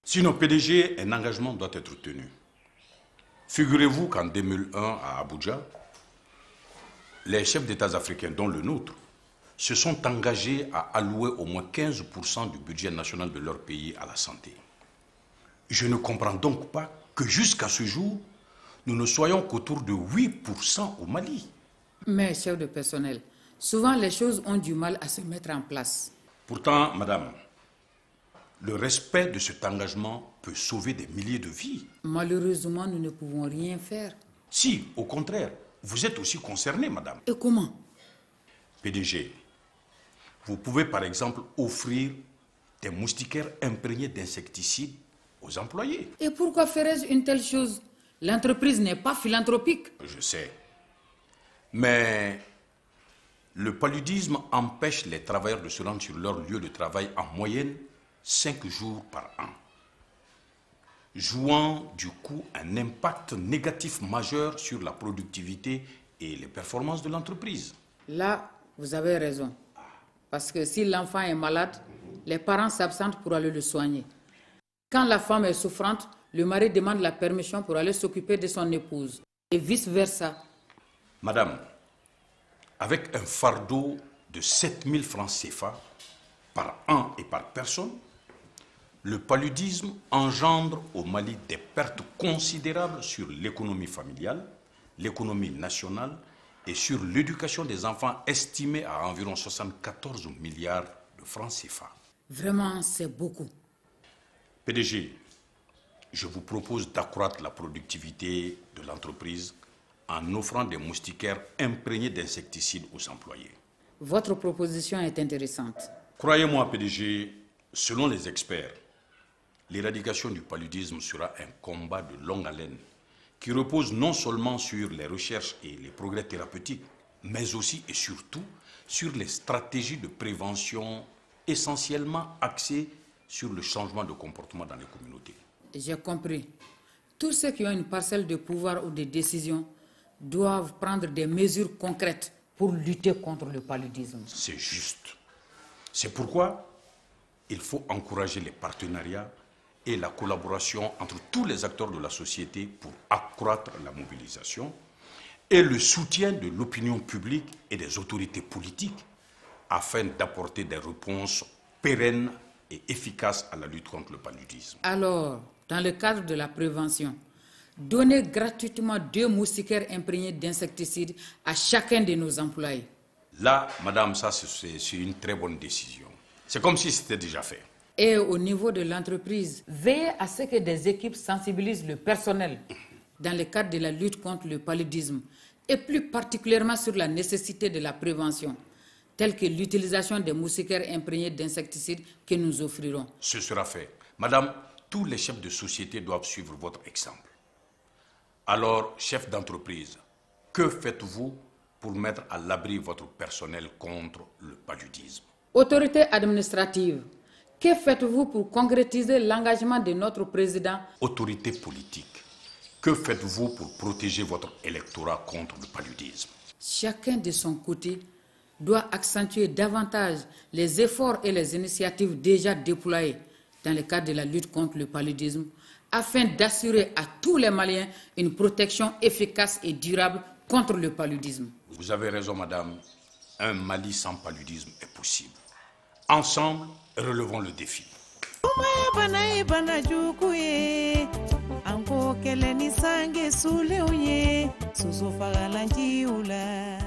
Sinon, PDG, un engagement doit être tenu. Figurez-vous qu'en 2001, à Abuja, les chefs d'État africains, dont le nôtre, se sont engagés à allouer au moins 15% du budget national de leur pays à la santé. Je ne comprends donc pas que jusqu'à ce jour, nous ne soyons qu'autour de 8% au Mali. Mais, chef de personnel, souvent les choses ont du mal à se mettre en place. Pourtant, madame, le respect de cet engagement peut sauver des milliers de vies. Malheureusement, nous ne pouvons rien faire. Si, au contraire, vous êtes aussi concernée, madame. Et comment? PDG, vous pouvez par exemple offrir des moustiquaires imprégnés d'insecticides aux employés. Et pourquoi ferais-je une telle chose? L'entreprise n'est pas philanthropique. Je sais. Mais le paludisme empêche les travailleurs de se rendre sur leur lieu de travail en moyenne 5 jours par an, jouant du coup un impact négatif majeur sur la productivité et les performances de l'entreprise. Là, vous avez raison. Parce que si l'enfant est malade, les parents s'absentent pour aller le soigner. Quand la femme est souffrante, le mari demande la permission pour aller s'occuper de son épouse. Et vice-versa. Madame, avec un fardeau de 7000 francs CFA par an et par personne, le paludisme engendre au Mali des pertes considérables sur l'économie familiale, l'économie nationale et sur l'éducation des enfants estimée à environ 74 milliards de francs CFA. Vraiment, c'est beaucoup. PDG, je vous propose d'accroître la productivité de l'entreprise en offrant des moustiquaires imprégnés d'insecticides aux employés. Votre proposition est intéressante. Croyez-moi, PDG, selon les experts, l'éradication du paludisme sera un combat de longue haleine qui repose non seulement sur les recherches et les progrès thérapeutiques, mais aussi et surtout sur les stratégies de prévention essentiellement axées sur le changement de comportement dans les communautés. J'ai compris. Tous ceux qui ont une parcelle de pouvoir ou de décision doivent prendre des mesures concrètes pour lutter contre le paludisme. C'est juste. C'est pourquoi il faut encourager les partenariats et la collaboration entre tous les acteurs de la société pour accroître la mobilisation et le soutien de l'opinion publique et des autorités politiques afin d'apporter des réponses pérennes et efficaces à la lutte contre le paludisme. Alors, dans le cadre de la prévention, donnez gratuitement 2 moustiquaires imprégnés d'insecticides à chacun de nos employés. Là, madame, ça c'est une très bonne décision. C'est comme si c'était déjà fait. Et au niveau de l'entreprise, veillez à ce que des équipes sensibilisent le personnel dans le cadre de la lutte contre le paludisme et plus particulièrement sur la nécessité de la prévention, telle que l'utilisation des moustiquaires imprégnés d'insecticides que nous offrirons. Ce sera fait. Madame, tous les chefs de société doivent suivre votre exemple. Alors, chef d'entreprise, que faites-vous pour mettre à l'abri votre personnel contre le paludisme? Autorité administrative, que faites-vous pour concrétiser l'engagement de notre président? Autorité politique, que faites-vous pour protéger votre électorat contre le paludisme? Chacun de son côté doit accentuer davantage les efforts et les initiatives déjà déployés dans le cadre de la lutte contre le paludisme afin d'assurer à tous les Maliens une protection efficace et durable contre le paludisme. Vous avez raison, madame. Un Mali sans paludisme est possible. Ensemble, relevons le défi. Anko kele ni sange sule uye susu fagalanji ula.